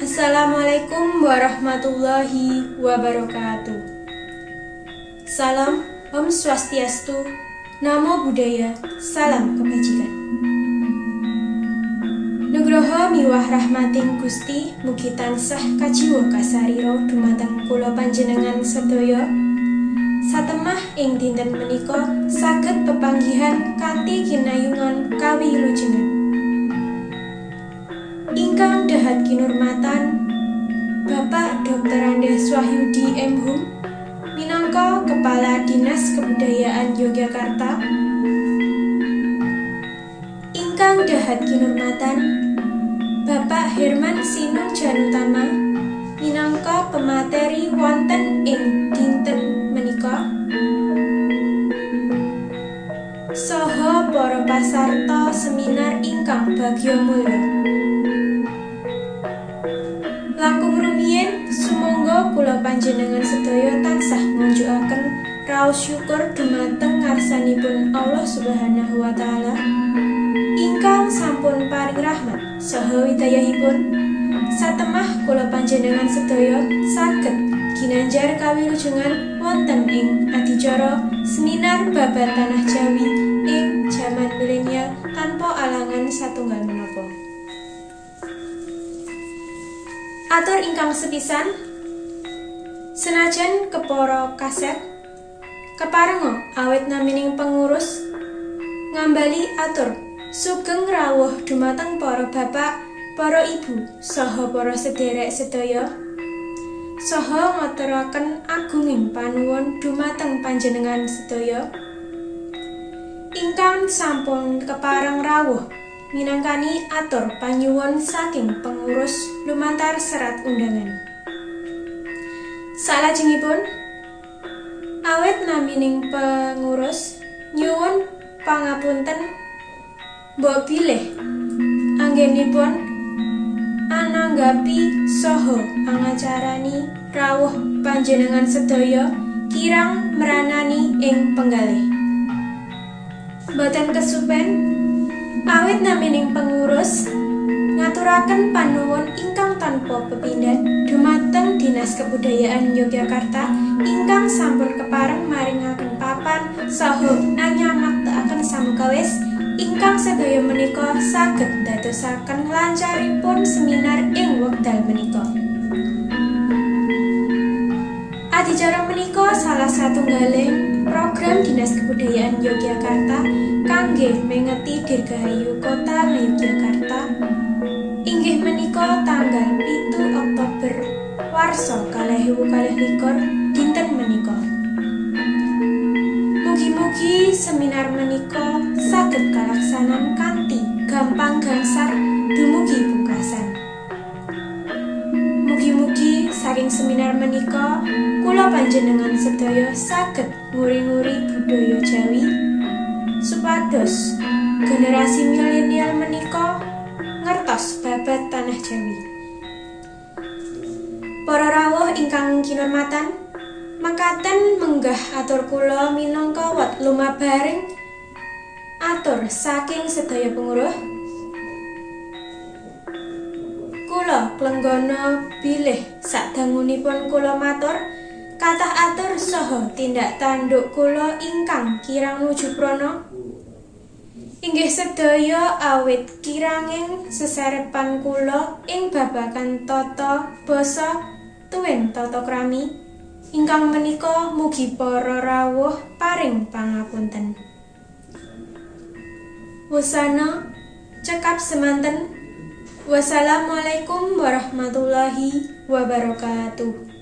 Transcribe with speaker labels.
Speaker 1: Assalamualaikum warahmatullahi wabarakatuh. Salam, Om Swastiastu, Namo Buddhaya, Salam Kebajikan. Nugroho miwah rahmating Gusti mugi tansah kajiwa kasariro dumateng kula panjenengan sedaya. Satemah ing dinten menika saged pepanggihan kanthi kinayungan kawilujengan. Ingkang dahat kinurmatan Bapak Dr. Andes Wahyudi M. Hum minangka Kepala Dinas Kebudayaan Yogyakarta. Ingkang dahat kinurmatan Bapak Herman Sinung Janutama minangka pemateri wonten ing dinten menika. Saha para pasarta seminar ingkang bagya mulya. Langkung rumiyin sumangga kula panjenengan sedaya tansah ngunjukaken raos syukur dumateng ngarsanipun Allah Subhanahu wa taala ingkang sampun paring rahmat saha widayahipun. Satemah kula panjenengan sedaya saged ginanjar kawilujengan wonten ing adicara seminar babat tanah Jawi ing jaman milenial tanpa alangan satunggal menapa. Atur ingkang sepisan, senajan kepara kaset keparenga awit namining pengurus ngambali atur sugeng rawuh dumateng para bapak, para ibu, saha para sederek sedaya, saha ngaturaken agunging panuwun dumateng panjenengan sedaya ingkang sampun kepareng rawuh minangkani atur panyuwun saking pengurus lumantar serat undangan. Salajengipun awit namining pengurus nyuwun pangapunten mbok bilih anggenipun ananggapi saha angacarani rawuh panjenengan sedaya kirang meranani ing penggalih. Boten kesupen awit namining pengurus ngaturaken panuwun ingkang tanpa pepindhan dumateng Dinas Kebudayaan Yogyakarta ingkang sampun kepareng maringaken papan saha nanyamaktaaken samukawis ingkang sedaya menika saged dadosaken lancaripun seminar ing wekdal menika. Adicara menika salah satunggaling program Dinas Kebudayaan Yogyakarta kangge mengeti Dirgahayu Kota Yogyakarta inggih menika tanggal 7 Oktober warsa 2022 dinten menika. Mugi-mugi seminar menika saged kalaksanan kanthi gampang gangsar dumugi pungkasan. Mugi-mugi saking seminar menika kula panjenengan sedaya saged nguri-nguri budaya Jawi supados generasi milenial menika ngertos babat tanah Jawi. Para rawuh ingkang kinurmatan, makaten menggah atur kula minangka wat lumabaring atur saking sedaya penguruh. Kula klenggana bilih sadangunipun kula matur kathah atur saha tindak tanduk kula ingkang kirang nuju prana. Inggih sedaya awit kiranging seserepan kula ing babagan tata basa tuwin tata krami ingkang menika mugi para rawuh paring pangapunten. Wusana cekap semanten. Wassalamualaikum warahmatullahi wabarakatuh.